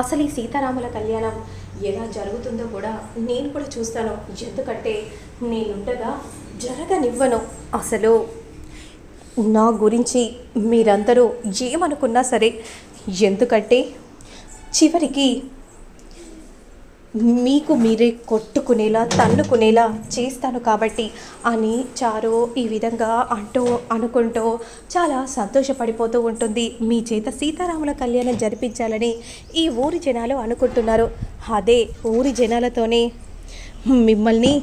అసలు ఈ సీతారాముల కళ్యాణం ఎలా జరుగుతుందో కూడా నేను కూడా చూస్తాను. ఎందుకంటే నేనుండగా జరగనివ్వను. అసలు నా గురించి మీరందరూ ఏమనుకున్నా సరే, ఎందుకంటే చివరికి మీకు మీరే కొట్టుకునేలా తన్నుకునేలా చేస్తాను కాబట్టి అని చారు ఈ విధంగా అనుకుంటూ చాలా సంతోషపడిపోతూ ఉంటుంది. మీ చేత సీతారాముల కళ్యాణం జరిపించాలని ఈ ఊరి జనాలు అనుకుంటున్నారు. అదే ఊరి జనాలతోనే మిమ్మల్ని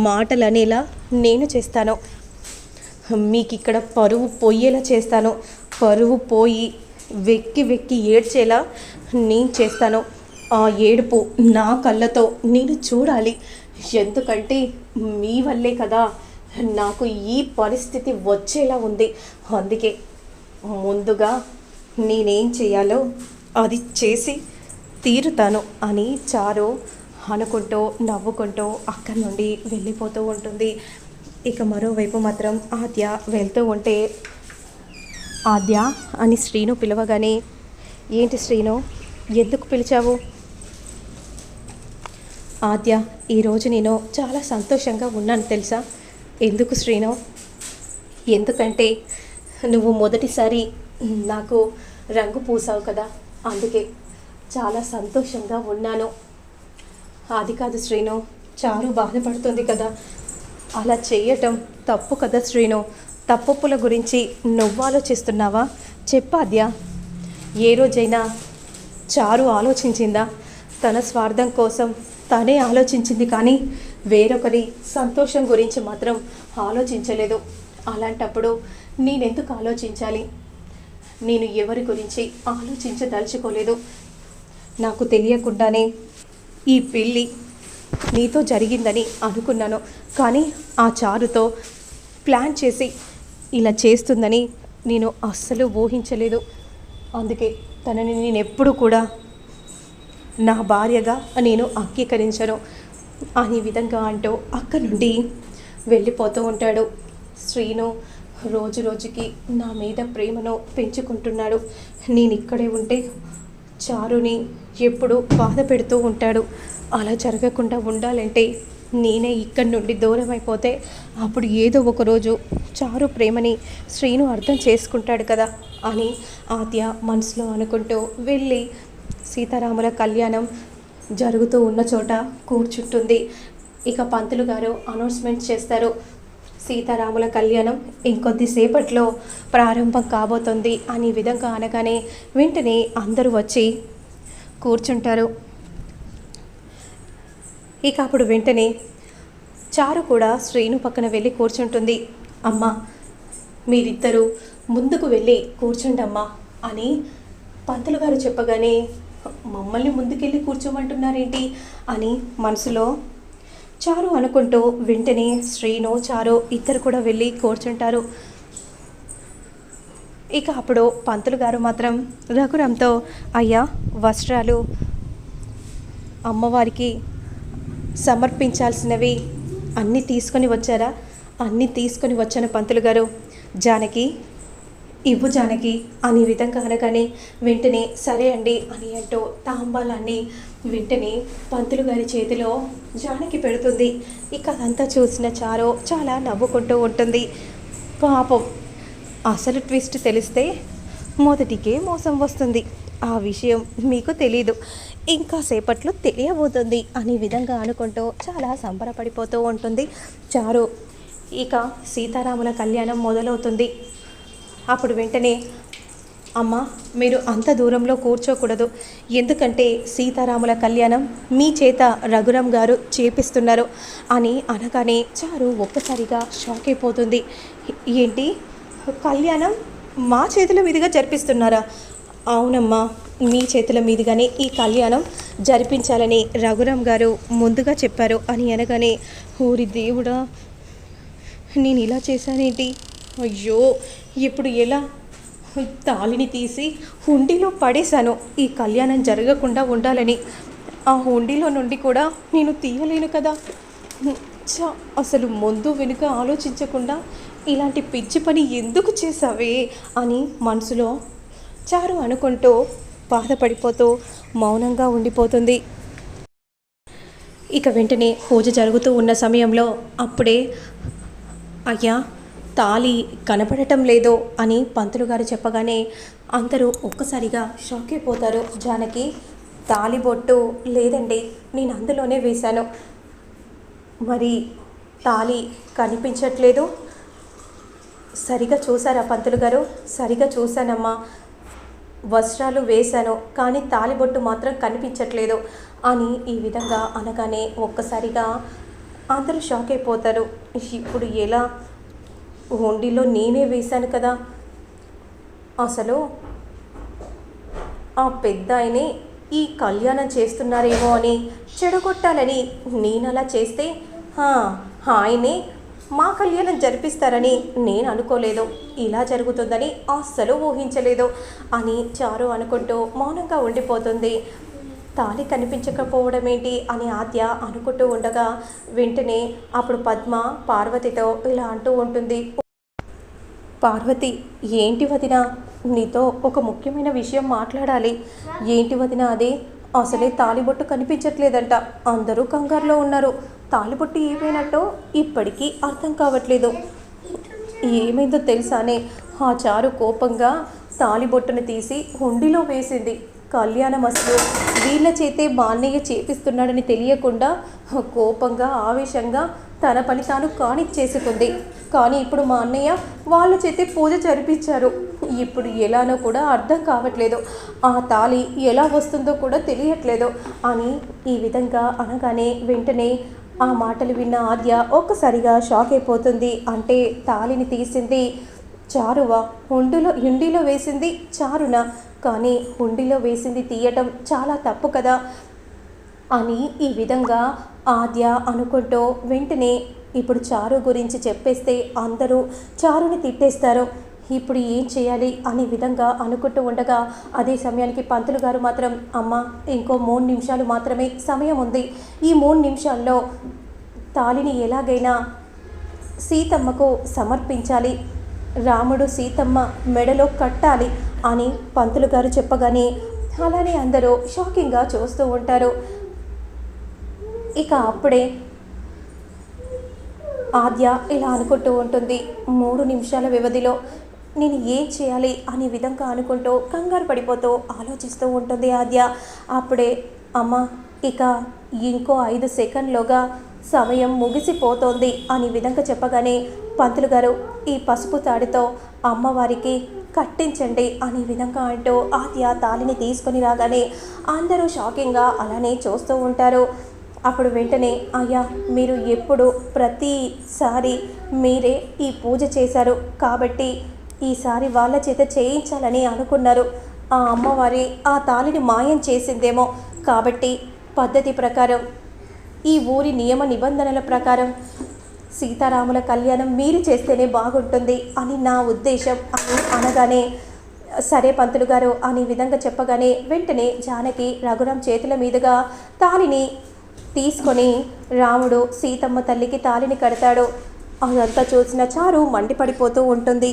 మాటలు అనేలా నేను చేస్తాను. మీకు ఇక్కడ పరువు పోయేలా చేస్తాను. పరువు పోయి వెక్కి వెక్కి ఏడ్చేలా నేను చేస్తాను. ఆ ఏడుపు నా కళ్ళతో నేను చూడాలి. ఎందుకంటే మీ వల్లే కదా నాకు ఈ పరిస్థితి వచ్చేలా ఉంది. అందుకే ముందుగా నేనేం చేయాలో అది చేసి తీరుతాను అని చారు అనుకుంటూ నవ్వుకుంటూ అక్కడి నుండి వెళ్ళిపోతూ ఉంటుంది. ఇక మరోవైపు మాత్రం ఆద్య వెళ్తూ ఉంటే, ఆద్య అని శ్రీను పిలవగానే, ఏంటి శ్రీను, ఎందుకు పిలిచావు? ఆద్య, ఈరోజు నేను చాలా సంతోషంగా ఉన్నాను తెలుసా? ఎందుకు శ్రీను? ఎందుకంటే నువ్వు మొదటిసారి నాకు రంగు పూసావు కదా, అందుకే చాలా సంతోషంగా ఉన్నాను. అది కాదు శ్రీను, చారు బాధపడుతుంది కదా, అలా చేయటం తప్పు కదా శ్రీను. తప్పుల గురించి నువ్వు ఆలోచిస్తున్నావా? చెప్పాద్య, ఏ రోజైనా చారు ఆలోచించిందా? తన స్వార్థం కోసం తనే ఆలోచించింది, కానీ వేరొకరి సంతోషం గురించి మాత్రం ఆలోచించలేదు. అలాంటప్పుడు నేనెందుకు ఆలోచించాలి? నేను ఎవరి గురించి ఆలోచించదలుచుకోలేదు. నాకు తెలియకుండానే ఈ పెళ్ళి నీతో జరిగిందని అనుకున్నాను, కానీ ఆ చారుతో ప్లాన్ చేసి ఇలా చేస్తుందని నేను అస్సలు ఊహించలేదు. అందుకే తనని నేను ఎప్పుడు కూడా నా భార్యగా నేను అంగీకరించను అనే విధంగా అంటూ అక్కడి నుండి వెళ్ళిపోతూ ఉంటాడు. శ్రీను రోజు రోజుకి నా మీద ప్రేమను పెంచుకుంటున్నాడు. నేను ఇక్కడే ఉంటే చారుని ఎప్పుడు బాధ పెడుతూ ఉంటాడు. అలా జరగకుండా ఉండాలంటే నేనే ఇక్కడి నుండి దూరం అయిపోతే అప్పుడు ఏదో ఒకరోజు చారు ప్రేమని శ్రీను అర్థం చేసుకుంటాడు కదా అని ఆద్య మనసులో అనుకుంటూ వెళ్ళి సీతారాముల కళ్యాణం జరుగుతూ ఉన్న చోట కూర్చుంటుంది. ఇక పంతులు గారు అనౌన్స్మెంట్ చేస్తారు, సీతారాముల కళ్యాణం ఇంకొద్దిసేపట్లో ప్రారంభం కాబోతుంది అని విధంగా అనగానే వెంటనే అందరూ వచ్చి కూర్చుంటారు. ఇక అప్పుడు వెంటనే చారు కూడా శ్రీను పక్కన వెళ్ళి కూర్చుంటుంది. అమ్మ, మీరిద్దరూ ముందుకు వెళ్ళి కూర్చుండమ్మా అని పంతులు గారు చెప్పగానే, మమ్మల్ని ముందుకెళ్ళి కూర్చోమంటున్నారేంటి అని మనసులో చారు అనుకుంటూ వెంటనే శ్రీను చారు ఇద్దరు కూడా వెళ్ళి కూర్చుంటారు. ఇక అప్పుడు పంతులు గారు మాత్రం రఘురాంతో, అయ్యా, వస్త్రాలు అమ్మవారికి సమర్పించాల్సినవి అన్నీ తీసుకొని వచ్చారా? అన్నీ తీసుకొని వచ్చాను పంతులు గారు. జానకి, ఇవ్వు జానకి అనే విధంగా అనగానే వెంటనే సరే అండి అని అంటూ తాంబాలాన్ని వెంటనే పంతులు గారి చేతిలో జానకి పెడుతుంది. ఇక అదంతా చూసిన చారు చాలా నవ్వుకుంటూ ఉంటుంది. పాపం, అసలు ట్విస్ట్ తెలిస్తే మొదటికే మోసం వస్తుంది. ఆ విషయం మీకు తెలీదు, ఇంకా సేపట్లో తెలియబోతుంది అనే విధంగా అనుకుంటూ చాలా సంబరపడిపోతూ ఉంటుంది చారు. ఇక సీతారాముల కళ్యాణం మొదలవుతుంది. అప్పుడు వెంటనే, అమ్మ, మీరు అంత దూరంలో కూర్చోకూడదు, ఎందుకంటే సీతారాముల కళ్యాణం మీ చేత రఘురాం గారు చేపిస్తున్నారు అని అనగానే చారు ఒక్కసారిగా షాక్ అయిపోతుంది. ఏంటి, కళ్యాణం మా చేతుల మీదుగా జరిపిస్తున్నారా? అవునమ్మా, మీ చేతుల మీదుగానే ఈ కళ్యాణం జరిపించాలని రఘురాం గారు ముందుగా చెప్పారు అని అనగానే, ఓరి దేవుడా, నేను ఇలా చేశానేంటి? అయ్యో, ఇప్పుడు ఎలా? తాళిని తీసి హుండీలో పడేశాను ఈ కళ్యాణం జరగకుండా ఉండాలని. ఆ హుండీలో నుండి కూడా నేను తీయలేను కదా. అసలు ముందు వెనుక ఆలోచించకుండా ఇలాంటి పిచ్చి పని ఎందుకు చేసావే అని మనసులో చారు అనుకుంటూ బాధపడిపోతూ మౌనంగా ఉండిపోతుంది. ఇక వెంటనే పూజ జరుగుతూ ఉన్న సమయంలో అప్పుడే అయ్యా తాళి కనపడటం లేదో అని పంతులు గారు చెప్పగానే అందరూ ఒక్కసారిగా షాక్ అయిపోతారు. జానకి తాళి బొట్టు లేదండి, నేను అందులోనే వేశాను, మరి తాళి కనిపించట్లేదు. సరిగా చూసారా పంతులు గారు? సరిగా చూశానమ్మా, వస్త్రాలు వేశాను కానీ తాళిబొట్టు మాత్రం కనిపించట్లేదు అని ఈ విధంగా అనగానే ఒక్కసారిగా అందరూ షాక్ అయిపోతారు. ఇప్పుడు ఎలా? హుండీలో నేనే వేశాను కదా, అసలు ఆ పెద్ద ఆయనే ఈ కళ్యాణం చేస్తున్నారేమో అని చెడగొట్టాలని నేను అలా చేస్తే ఆయనే మా కళ్యాణం జరిపిస్తారని నేను అనుకోలేదు, ఇలా జరుగుతుందని అస్సలు ఊహించలేదు అని చారు అనుకుంటూ మౌనంగా ఉండిపోతుంది. తాళి కనిపించకపోవడం ఏంటి అని ఆద్య అనుకుంటూ ఉండగా వెంటనే అప్పుడు పద్మ పార్వతితో ఇలా అంటూ ఉంటుంది. పార్వతి, ఏంటి వదిన, నీతో ఒక ముఖ్యమైన విషయం మాట్లాడాలి. ఏంటి వదిన అది? అసలే తాళిబొట్టు కనిపించట్లేదంట, అందరూ కంగారులో ఉన్నారు. తాళిబొట్టు ఏమైనట్టో ఇప్పటికీ అర్థం కావట్లేదు. ఏమైందో తెలుసానే, ఆ చారు కోపంగా తాళిబొట్టును తీసి హుండీలో వేసింది. కళ్యాణం అసలు వీళ్ళ చేతే బాన్నయ్య చేపిస్తున్నాడని తెలియకుండా కోపంగా ఆవేశంగా తన పని తాను కానిచ్చేసుకుంది. కానీ ఇప్పుడు మా అన్నయ్య వాళ్ళ చేతే పూజ జరిపించారు. ఇప్పుడు ఎలానో కూడా అర్థం కావట్లేదు, ఆ తాళి ఎలా వస్తుందో కూడా తెలియట్లేదు అని ఈ విధంగా అనగానే వెంటనే ఆ మాటలు విన్న ఆద్య ఒక్కసారిగా షాక్ అయిపోతుంది. అంటే తాళిని తీసింది చారువా? హుండీలో వేసింది చారునా? కానీ హుండీలో వేసింది తీయటం చాలా తప్పు కదా అని ఈ విధంగా ఆద్య అనుకుంటూ వెంటనే ఇప్పుడు చారు గురించి చెప్పేస్తే అందరూ చారుని తిట్టేస్తారు. ఇప్పుడు ఏం చేయాలి అనే విధంగా అనుకుంటూ ఉండగా అదే సమయానికి పంతులు గారు మాత్రం, అమ్మ ఇంకో 3 నిమిషాలు మాత్రమే సమయం ఉంది, ఈ 3 నిమిషాల్లో తాళిని ఎలాగైనా సీతమ్మకు సమర్పించాలి, రాముడు సీతమ్మ మెడలో కట్టాలి అని పంతులు గారు చెప్పగానే అలానే అందరూ షాకింగ్గా చూస్తూ ఉంటారు. ఇక అప్పుడే ఆద్య ఇలా అనుకుంటూ ఉంటుంది. 3 నిమిషాల వ్యవధిలో నేను ఏం చేయాలి అనే విధంగా అనుకుంటూ కంగారు పడిపోతూ ఆలోచిస్తూ ఉంటుంది ఆద్య. అప్పుడే అమ్మ ఇక ఇంకో 5 సెకండ్లోగా సమయం ముగిసిపోతోంది అనే విధంగా చెప్పగానే పంతులు గారు ఈ పసుపు తాడితో అమ్మవారికి కట్టించండి అనే విధంగా అంటూ ఆద్య తాళిని తీసుకొని రాగానే అందరూ షాకింగ్గా అలానే చూస్తూ ఉంటారు. అప్పుడు వెంటనే అయ్యా మీరు ఎప్పుడు ప్రతిసారి మీరే ఈ పూజ చేశారు కాబట్టి ఈసారి వాళ్ళ చేత చేయించాలని అనుకున్నారు. ఆ అమ్మవారి ఆ తాళిని మాయం చేసిందేమో, కాబట్టి పద్ధతి ప్రకారం ఈ ఊరి నియమ నిబంధనల ప్రకారం సీతారాముల కళ్యాణం మీరు చేస్తేనే బాగుంటుంది అని నా ఉద్దేశం అని అనగానే సరే పంతులు గారు అనే విధంగా చెప్పగానే వెంటనే జానకి రఘురాం చేతుల మీదుగా తాళిని తీసుకొని రాముడు సీతమ్మ తల్లికి తాళిని కడతాడు. అదంతా చూసిన చారు మండిపడిపోతూ ఉంటుంది.